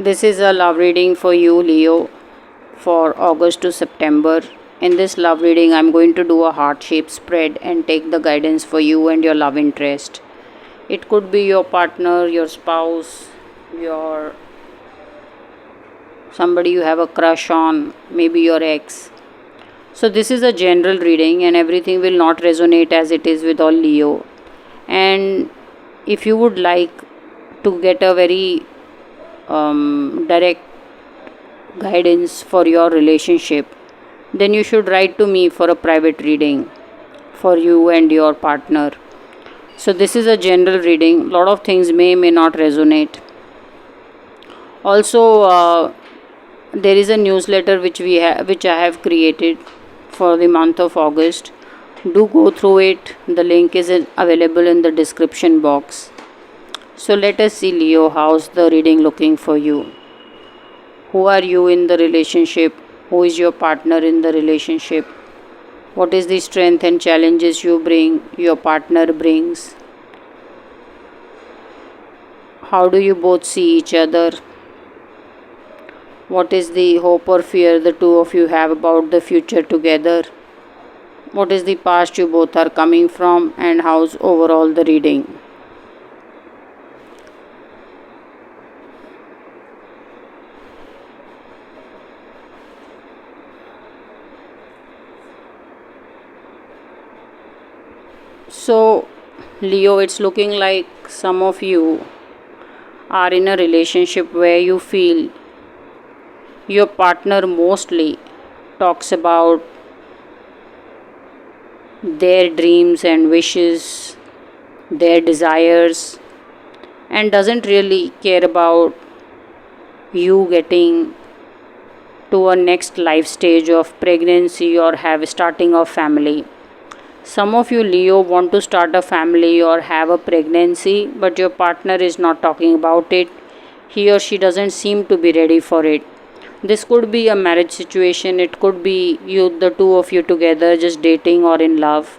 This is a love reading for you, Leo, for August to September. In this love reading, I'm going to do a heart shaped spread and take the guidance for you and your love interest. It could be your partner, your spouse, your somebody you have a crush on, maybe your ex. So, this is a general reading, and everything will not resonate as it is with all Leo. And if you would like to get a very direct guidance for your relationship, then you should write to me for a private reading for you and your partner. So, this is a general reading. A lot of things may not resonate. Also, there is a newsletter which I have created for the month of August. Do go through it. The link is available in the description box. So let us see, Leo, how's the reading looking for you? Who are you in the relationship? Who is your partner in the relationship? What is the strength and challenges your partner brings? How do you both see each other? What is the hope or fear the two of you have about the future together? What is the past you both are coming from, and how's overall the reading? So, Leo, it's looking like some of you are in a relationship where you feel your partner mostly talks about their dreams and wishes, their desires, and doesn't really care about you getting to a next life stage of pregnancy or have starting a family. Some of you, Leo, want to start a family or have a pregnancy, but your partner is not talking about it. He or she doesn't seem to be ready for it. This could be a marriage situation, it could be the two of you together just dating or in love.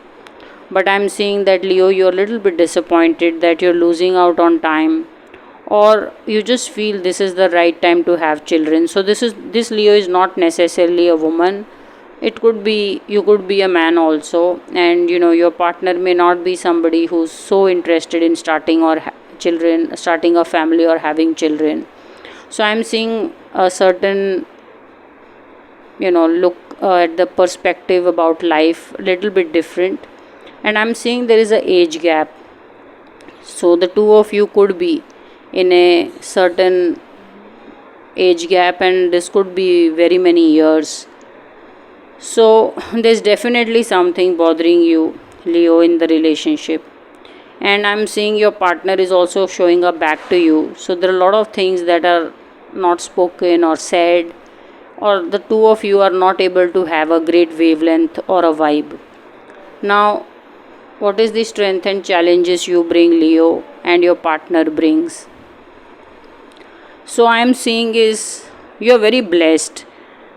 But I'm seeing that, Leo, you're a little bit disappointed that you're losing out on time, or you just feel this is the right time to have children. So this Leo is not necessarily a woman. It could be you could be a man also, and your partner may not be somebody who's so interested in starting a family or having children. So I'm seeing a certain look at the perspective about life a little bit different, and I'm seeing there is a age gap. So the two of you could be in a certain age gap, and this could be very many years. So there's definitely something bothering you, Leo, in the relationship. And I'm seeing your partner is also showing up back to you. So there are a lot of things that are not spoken or said, or the two of you are not able to have a great wavelength or a vibe. Now, what is the strength and challenges you bring, Leo, and your partner brings? So I am seeing is you're very blessed.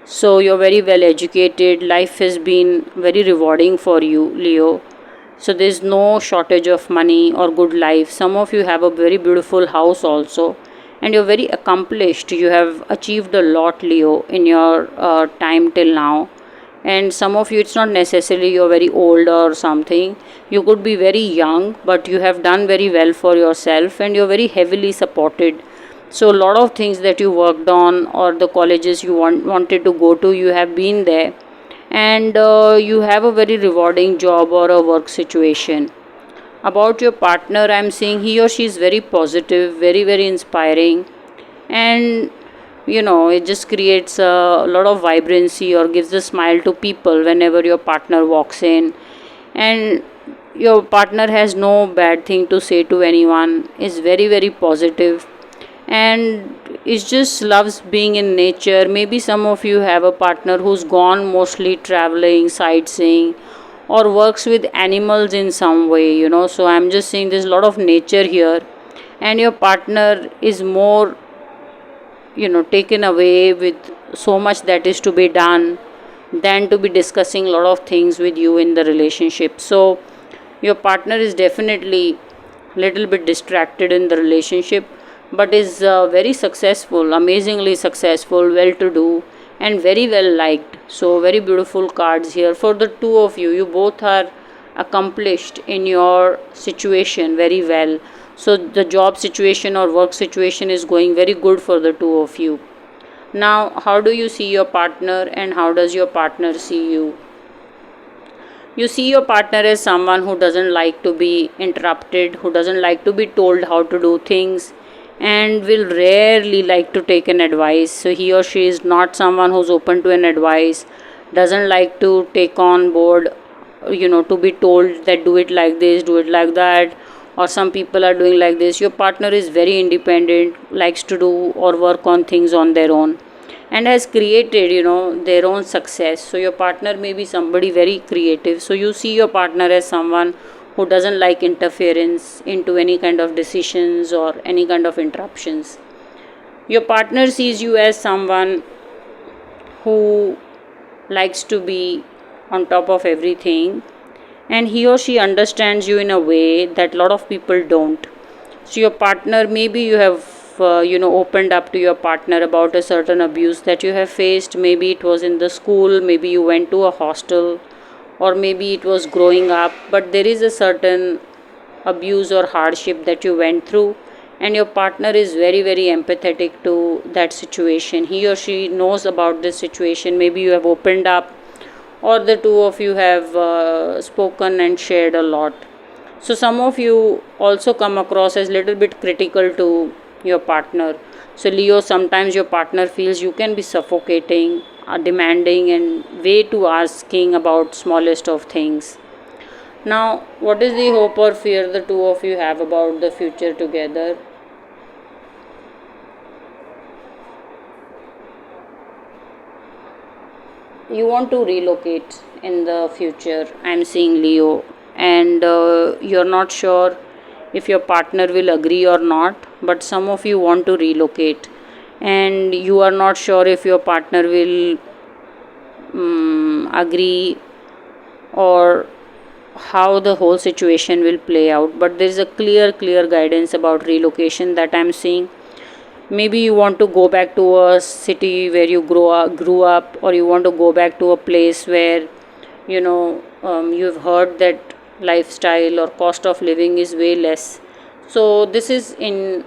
So you're very well educated. Life has been very rewarding for you, Leo. So there's no shortage of money or good life. Some of you have a very beautiful house also, and you're very accomplished. You have achieved a lot, Leo, in your time till now. And some of you, it's not necessarily you're very old or something. You could be very young, but you have done very well for yourself, and you're very heavily supported. So a lot of things that you worked on, or the colleges you wanted to go to, you have been there, and you have a very rewarding job or a work situation. About your partner, I'm seeing he or she is very positive, very very inspiring, and it just creates a lot of vibrancy or gives a smile to people whenever your partner walks in. And your partner has no bad thing to say to anyone, is very very positive, and it just loves being in nature. Maybe some of you have a partner who's gone mostly traveling, sightseeing, or works with animals in some way. So I'm just saying there's a lot of nature here, and your partner is more taken away with so much that is to be done than to be discussing a lot of things with you in the relationship. So your partner is definitely little bit distracted in the relationship. but is very successful, amazingly successful, well to do, and very well liked. So, very beautiful cards here for the two of you. You both are accomplished in your situation very well. So, the job situation or work situation is going very good for the two of you. Now, how do you see your partner and how does your partner see you? You see your partner as someone who doesn't like to be interrupted, who doesn't like to be told how to do things, and will rarely like to take an advice. So he or she is not someone who's open to an advice, doesn't like to take on board, to be told that do it like this, do it like that, or some people are doing like this. Your partner is very independent, likes to do or work on things on their own, and has created their own success. So your partner may be somebody very creative. So you see your partner as someone who doesn't like interference into any kind of decisions or any kind of interruptions. Your partner sees you as someone who likes to be on top of everything, and he or she understands you in a way that a lot of people don't. So your partner, maybe you have opened up to your partner about a certain abuse that you have faced. Maybe it was in the school, maybe you went to a hostel, or maybe it was growing up, but there is a certain abuse or hardship that you went through, and your partner is very very empathetic to that situation. He or she knows about this situation. Maybe you have opened up, or the two of you have spoken and shared a lot. So some of you also come across as little bit critical to your partner. So Leo, sometimes your partner feels you can be suffocating, demanding, and way too asking about smallest of things. Now, what is the hope or fear the two of you have about the future together? You want to relocate in the future, I'm seeing Leo, and you're not sure if your partner will agree or not, but some of you want to relocate, and you are not sure if your partner will agree, or how the whole situation will play out. But there is a clear guidance about relocation that I'm seeing. Maybe you want to go back to a city where you grew up, or you want to go back to a place where you've heard that lifestyle or cost of living is way less. So this is in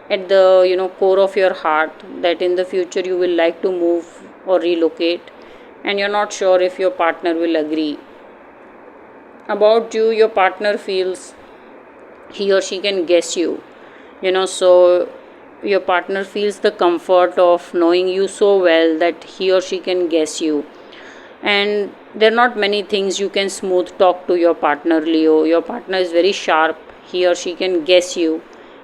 at the core of your heart, that in the future you will like to move or relocate, and you're not sure if your partner will agree. About you, your partner feels he or she can guess you, so your partner feels the comfort of knowing you so well that he or she can guess you. And there are not many things you can smooth talk to your partner, Leo. Your partner is very sharp. He or she can guess you,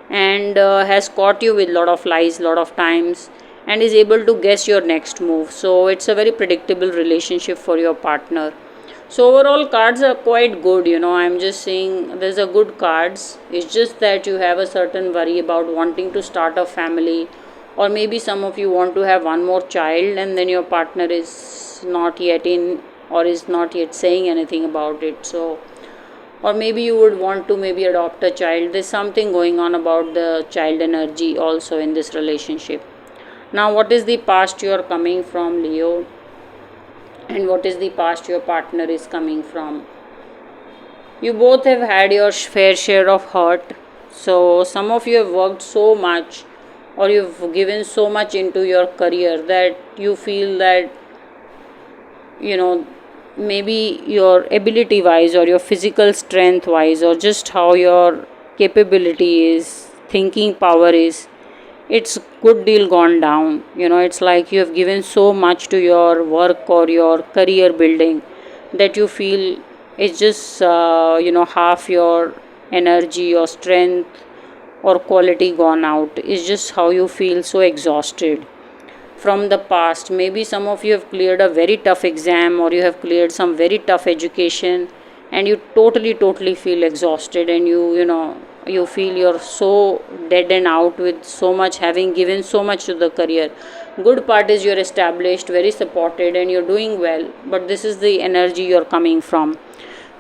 and has caught you with lot of lies lot of times, and is able to guess your next move. So it's a very predictable relationship for your partner. So overall cards are quite good. I'm just saying there's a good cards. It's just that you have a certain worry about wanting to start a family, or maybe some of you want to have one more child, and then your partner is not yet in, or is not yet saying anything about it. So, or maybe you would want to maybe adopt a child. There's something going on about the child energy also in this relationship. Now, what is the past you are coming from, Leo? And what is the past your partner is coming from? You both have had your fair share of hurt. So some of you have worked so much, or you've given so much into your career, that you feel that maybe your ability wise, or your physical strength wise, or just how your capability is, thinking power is, it's good deal gone down. It's like you have given so much to your work or your career building, that you feel it's just half your energy or strength or quality gone out. It's just how you feel so exhausted from the past. Maybe some of you have cleared a very tough exam, or you have cleared some very tough education, and you totally feel exhausted, and you feel you're so dead and out with so much, having given so much to the career. Good part is you're established, very supported, and you're doing well, but this is the energy you're coming from.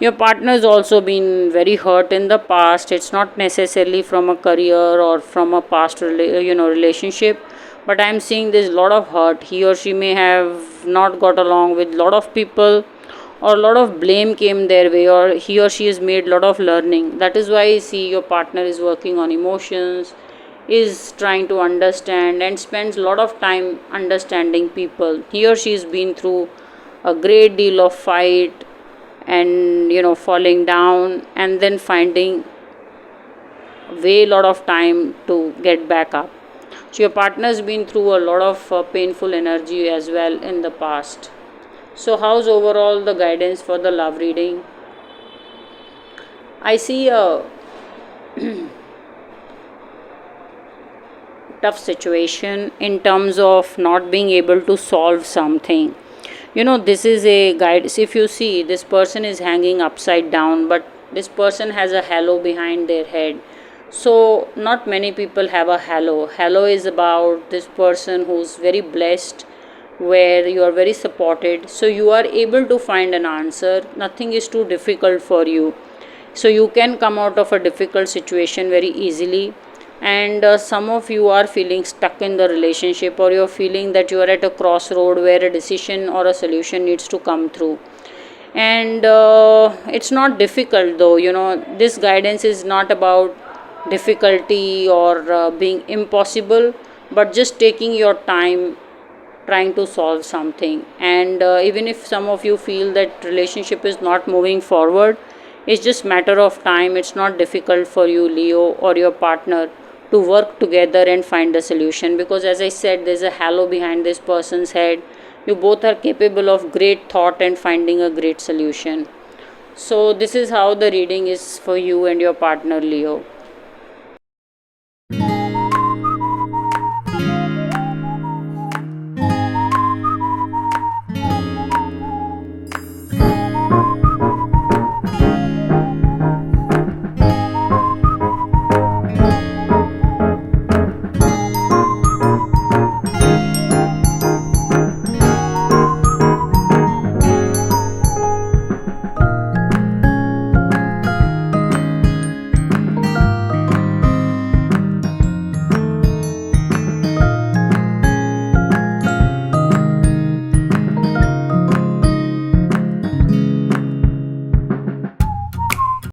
Your partner has also been very hurt in the past. It's not necessarily from a career or from a past relationship, but I'm seeing there's a lot of hurt. He or she may have not got along with a lot of people, or a lot of blame came their way, or he or she has made a lot of learning. That is why I see your partner is working on emotions, is trying to understand, and spends a lot of time understanding people. He or she has been through a great deal of fight, and falling down, and then finding way lot of time to get back up. So your partner's been through a lot of painful energy as well in the past. So how's overall the guidance for the love reading? I see a tough situation in terms of not being able to solve something. This is a guide. If you see, this person is hanging upside down, but this person has a halo behind their head. So not many people have a halo is about this person who's very blessed, where you are very supported, so you are able to find an answer. Nothing is too difficult for you, so you can come out of a difficult situation very easily. And some of you are feeling stuck in the relationship, or you're feeling that you are at a crossroad where a decision or a solution needs to come through. And it's not difficult though. This guidance is not about difficulty or being impossible, but just taking your time trying to solve something. And even if some of you feel that relationship is not moving forward, it's just matter of time. It's not difficult for you, Leo, or your partner to work together and find a solution, because as I said, there's a halo behind this person's head. You both are capable of great thought and finding a great solution. So this is how the reading is for you and your partner, Leo.